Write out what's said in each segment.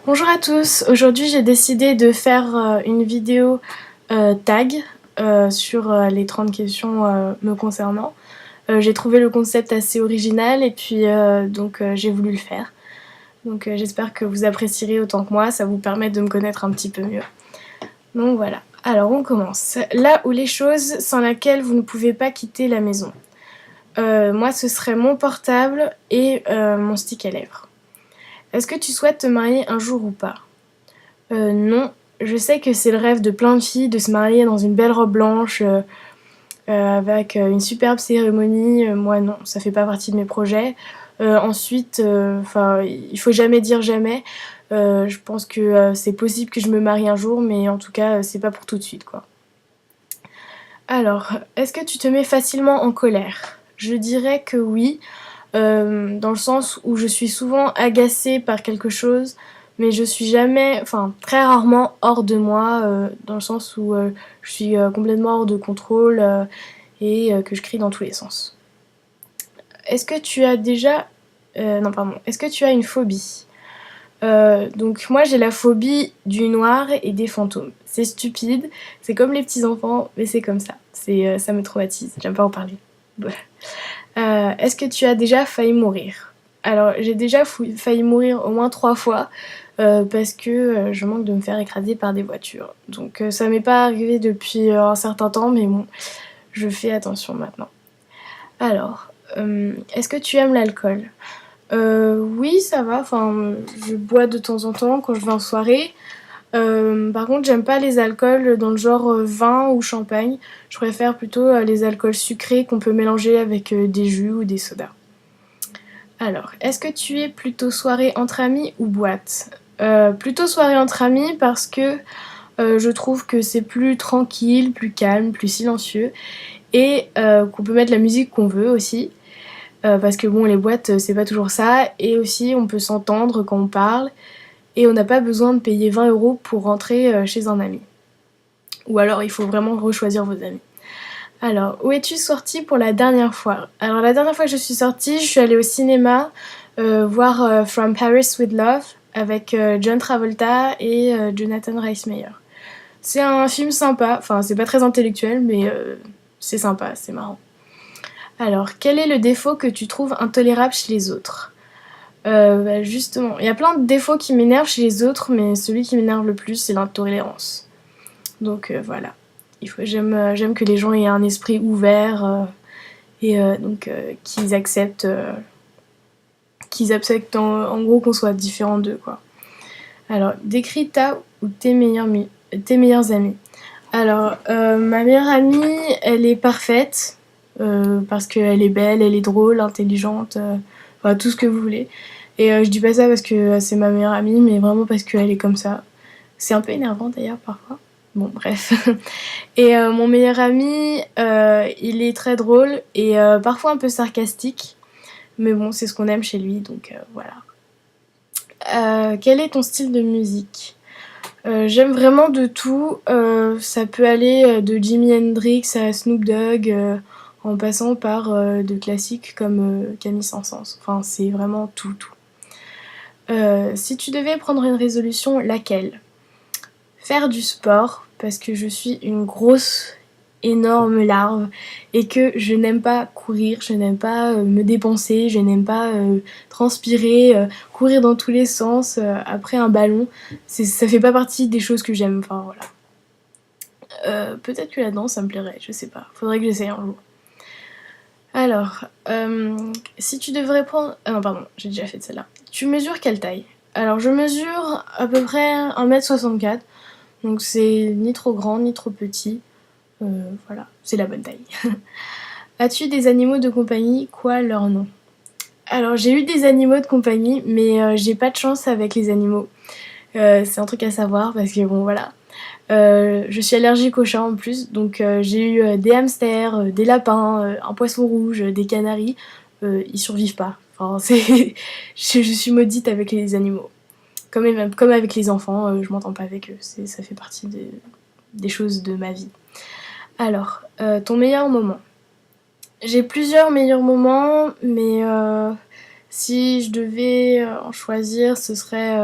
Bonjour à tous, aujourd'hui j'ai décidé de faire une vidéo tag sur les 30 questions me concernant. J'ai trouvé le concept assez original et puis donc j'ai voulu le faire. Donc j'espère que vous apprécierez autant que moi, ça vous permet de me connaître un petit peu mieux. Donc voilà, alors on commence. Là où les choses sans laquelle vous ne pouvez pas quitter la maison. Moi ce serait mon portable et mon stick à lèvres. Est-ce que tu souhaites te marier un jour ou pas? Non, je sais que c'est le rêve de plein de filles de se marier dans une belle robe blanche avec une superbe cérémonie. Moi non, ça fait pas partie de mes projets. Ensuite, il faut jamais dire jamais. Je pense que c'est possible que je me marie un jour, mais en tout cas, c'est pas pour tout de suite, quoi. Alors, est-ce que tu te mets facilement en colère? Je dirais que oui, dans le sens où je suis souvent agacée par quelque chose, mais je suis jamais, enfin très rarement hors de moi, dans le sens où je suis complètement hors de contrôle et que je crie dans tous les sens. Est-ce que tu as déjà... non, pardon. Est-ce que tu as une phobie? Donc moi j'ai la phobie du noir et des fantômes. C'est stupide, c'est comme les petits enfants, mais c'est comme ça. Ça me traumatise, j'aime pas en parler. Est-ce que tu as déjà failli mourir? Alors j'ai déjà failli mourir au moins 3 fois parce que je manque de me faire écraser par des voitures. Donc ça m'est pas arrivé depuis un certain temps, mais bon, je fais attention maintenant. Alors, est-ce que tu aimes l'alcool? Oui, ça va, enfin, je bois de temps en temps quand je vais en soirée. Par contre, j'aime pas les alcools dans le genre vin ou champagne. Je préfère plutôt les alcools sucrés qu'on peut mélanger avec des jus ou des sodas. Alors, est-ce que tu es plutôt soirée entre amis ou boîte? Plutôt soirée entre amis parce que je trouve que c'est plus tranquille, plus calme, plus silencieux et qu'on peut mettre la musique qu'on veut aussi. Parce que bon, les boîtes, c'est pas toujours ça. Et aussi, on peut s'entendre quand on parle et on n'a pas besoin de payer 20 € pour rentrer chez un ami. Ou alors, il faut vraiment rechoisir vos amis. Alors, où es-tu sortie pour la dernière fois? Alors, la dernière fois que je suis sortie, je suis allée au cinéma voir From Paris with Love avec John Travolta et Jonathan Rhys-Meyers. C'est un film sympa, enfin, c'est pas très intellectuel, mais c'est sympa, c'est marrant. Alors, quel est le défaut que tu trouves intolérable chez les autres? Justement, il y a plein de défauts qui m'énervent chez les autres, mais celui qui m'énerve le plus, c'est l'intolérance. Donc voilà. J'aime que les gens aient un esprit ouvert et donc qu'ils acceptent en gros qu'on soit différent d'eux, quoi. Alors, décris ta ou tes meilleurs amis. Alors, ma meilleure amie, elle est parfaite parce qu'elle est belle, elle est drôle, intelligente, enfin tout ce que vous voulez. Et je dis pas ça parce que c'est ma meilleure amie, mais vraiment parce qu'elle est comme ça. C'est un peu énervant d'ailleurs parfois. Bon, bref. Et mon meilleur ami, il est très drôle et parfois un peu sarcastique. Mais bon, c'est ce qu'on aime chez lui, donc voilà. Quel est ton style de musique? J'aime vraiment de tout. Ça peut aller de Jimi Hendrix à Snoop Dogg, en passant par de classiques comme Camille Saint-Saëns. Enfin, c'est vraiment tout, tout. Si tu devais prendre une résolution, laquelle? Faire du sport, parce que je suis une grosse, énorme larve et que je n'aime pas courir, je n'aime pas me dépenser, je n'aime pas transpirer, courir dans tous les sens après un ballon. Ça fait pas partie des choses que j'aime, enfin voilà. Peut-être que la danse ça me plairait, je sais pas, faudrait que j'essaye un jour. Alors, si tu devrais prendre... Ah non, pardon, j'ai déjà fait celle-là. Tu mesures quelle taille? Alors, je mesure à peu près 1m64, donc c'est ni trop grand ni trop petit. Voilà, c'est la bonne taille. As-tu des animaux de compagnie? Quoi leur nom? Alors, j'ai eu des animaux de compagnie, mais j'ai pas de chance avec les animaux. C'est un truc à savoir parce que bon, voilà. Je suis allergique aux chats en plus, donc j'ai eu des hamsters, des lapins, un poisson rouge, des canaris. Ils survivent pas. Enfin, je suis maudite avec les animaux. Comme avec les enfants, je m'entends pas avec eux. Ça fait partie des choses de ma vie. Alors, ton meilleur moment? J'ai plusieurs meilleurs moments, mais Si je devais en choisir, ce serait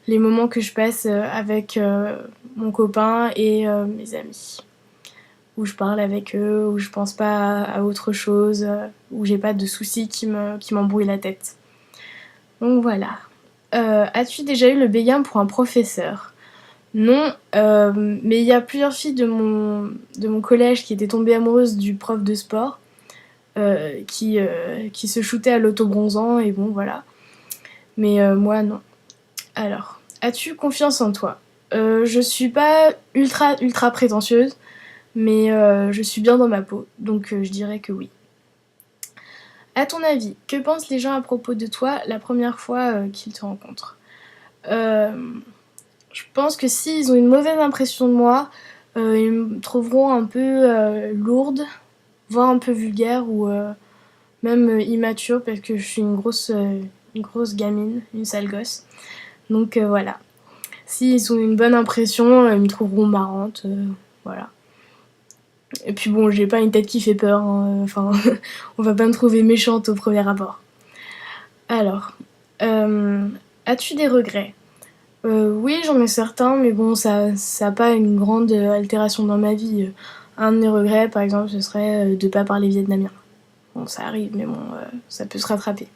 les moments que je passe avec mon copain et mes amis. Où je parle avec eux, où je pense pas à autre chose, où j'ai pas de soucis qui m'embrouillent la tête. Donc voilà. As-tu déjà eu le béguin pour un professeur? Non, mais il y a plusieurs filles de mon collège qui étaient tombées amoureuses du prof de sport, qui se shootait à l'auto-bronzant, et bon voilà. Mais moi non. Alors, as-tu confiance en toi? Je suis pas ultra prétentieuse, mais je suis bien dans ma peau, donc je dirais que oui. À ton avis, que pensent les gens à propos de toi la première fois qu'ils te rencontrent? Euh, je pense que s'ils ont une mauvaise impression de moi, ils me trouveront un peu lourde, voire un peu vulgaire ou même immature parce que je suis une grosse gamine, une sale gosse. Donc voilà. S'ils ont une bonne impression, ils me trouveront marrante. Voilà. Et puis bon, j'ai pas une tête qui fait peur, hein. Enfin, on va pas me trouver méchante au premier abord. Alors, as-tu des regrets? Oui, j'en ai certains, mais bon, ça a pas une grande altération dans ma vie. Un de mes regrets, par exemple, ce serait de pas parler vietnamien. Bon, ça arrive, mais bon, ça peut se rattraper.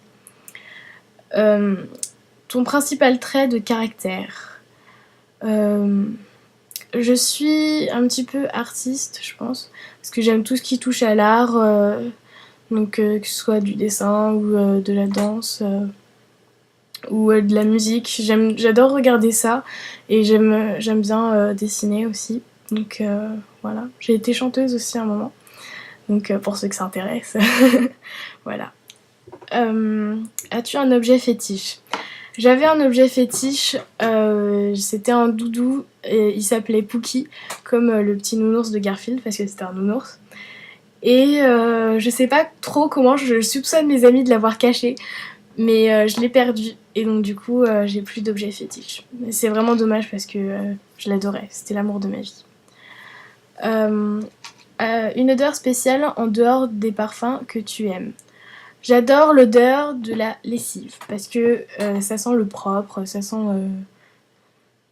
Euh, ton principal trait de caractère? Euh, je suis un petit peu artiste, je pense, parce que j'aime tout ce qui touche à l'art, donc que ce soit du dessin ou de la danse. Ou de la musique. J'adore regarder ça et j'aime bien dessiner aussi. Donc voilà. J'ai été chanteuse aussi à un moment. Donc pour ceux que ça intéresse. Voilà. As-tu un objet fétiche? J'avais un objet fétiche, c'était un doudou, et il s'appelait Pookie, comme le petit nounours de Garfield, parce que c'était un nounours. Et je sais pas trop comment, je soupçonne mes amis de l'avoir caché, mais je l'ai perdu et donc du coup j'ai plus d'objets fétiches. Mais c'est vraiment dommage parce que je l'adorais, c'était l'amour de ma vie. Euh, une odeur spéciale en dehors des parfums que tu aimes? J'adore l'odeur de la lessive parce que ça sent le propre, ça sent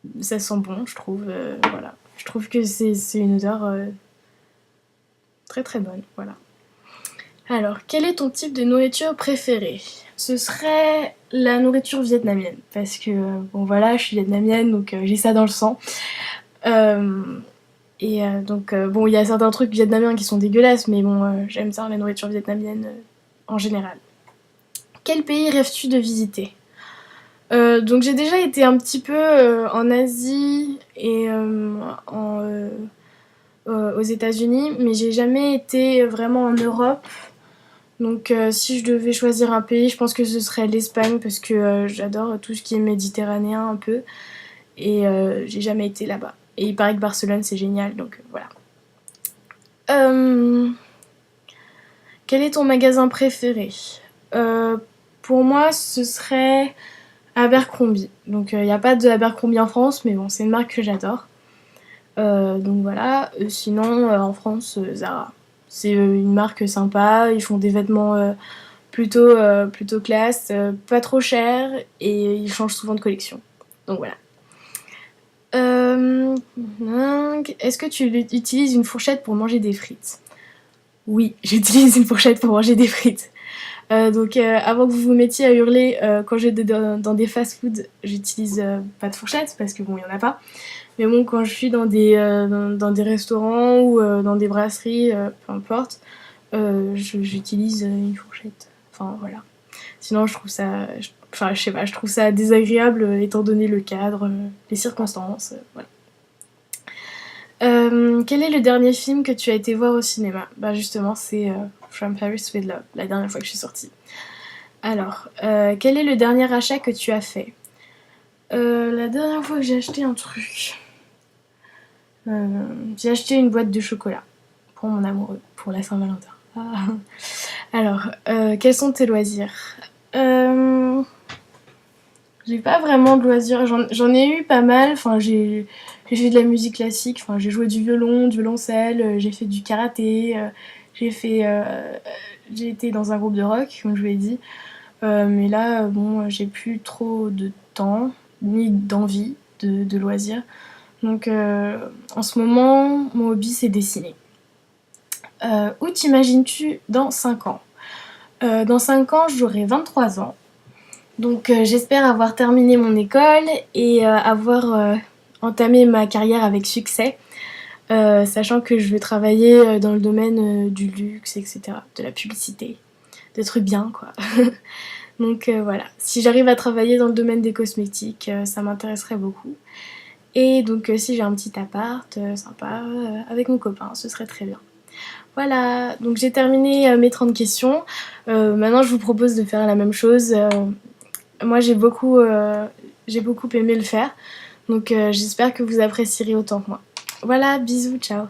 bon, je trouve. Voilà. Je trouve que c'est une odeur très très bonne. Voilà. Alors, quel est ton type de nourriture préférée? Ce serait la nourriture vietnamienne, parce que, bon voilà, je suis vietnamienne, donc j'ai ça dans le sang. Euh, donc, bon, il y a certains trucs vietnamiens qui sont dégueulasses, mais bon, j'aime bien la nourriture vietnamienne en général. Quel pays rêves-tu de visiter? Donc j'ai déjà été un petit peu en Asie et aux États-Unis, mais j'ai jamais été vraiment en Europe. Donc si je devais choisir un pays, je pense que ce serait l'Espagne parce que j'adore tout ce qui est méditerranéen un peu et j'ai jamais été là-bas. Et il paraît que Barcelone c'est génial, donc voilà. Quel est ton magasin préféré? Pour moi ce serait Abercrombie. Donc il n'y a pas de Abercrombie en France, mais bon c'est une marque que j'adore. Donc voilà. Sinon en France Zara. C'est une marque sympa, ils font des vêtements plutôt classe, pas trop cher et ils changent souvent de collection. Donc voilà. Est-ce que tu utilises une fourchette pour manger des frites? Oui, j'utilise une fourchette pour manger des frites. Donc avant que vous vous mettiez à hurler quand j'étais dans des fast-food, j'utilise pas de fourchette parce que bon, il y en a pas. Mais bon, quand je suis dans des restaurants ou dans des brasseries, peu importe, j'utilise une fourchette. Enfin voilà. Sinon, je trouve ça, enfin, je sais pas, je trouve ça désagréable étant donné le cadre, les circonstances, voilà. Quel est le dernier film que tu as été voir au cinéma? Bah justement, c'est From Paris with Love, la dernière fois que je suis sortie. Alors, quel est le dernier achat que tu as fait? La dernière fois que j'ai acheté un truc, j'ai acheté une boîte de chocolat pour mon amoureux, pour la Saint-Valentin. Ah. Alors, quels sont tes loisirs? J'ai pas vraiment de loisirs, j'en ai eu pas mal, enfin j'ai fait de la musique classique, enfin j'ai joué du violon, du violoncelle, j'ai fait du karaté, j'ai été dans un groupe de rock, comme je vous l'ai dit. Mais là, bon, j'ai plus trop de temps, ni d'envie, de loisirs. Donc en ce moment, mon hobby c'est dessiner. Où t'imagines-tu dans 5 ans? Dans 5 ans, j'aurai 23 ans. Donc j'espère avoir terminé mon école et avoir entamé ma carrière avec succès, sachant que je veux travailler dans le domaine du luxe, etc., de la publicité, des trucs bien quoi. Donc voilà, si j'arrive à travailler dans le domaine des cosmétiques, ça m'intéresserait beaucoup. Et donc si j'ai un petit appart sympa avec mon copain, ce serait très bien. Voilà, donc j'ai terminé mes 30 questions. Maintenant je vous propose de faire la même chose. Moi j'ai beaucoup aimé le faire, donc j'espère que vous apprécierez autant que moi. Voilà, bisous, ciao.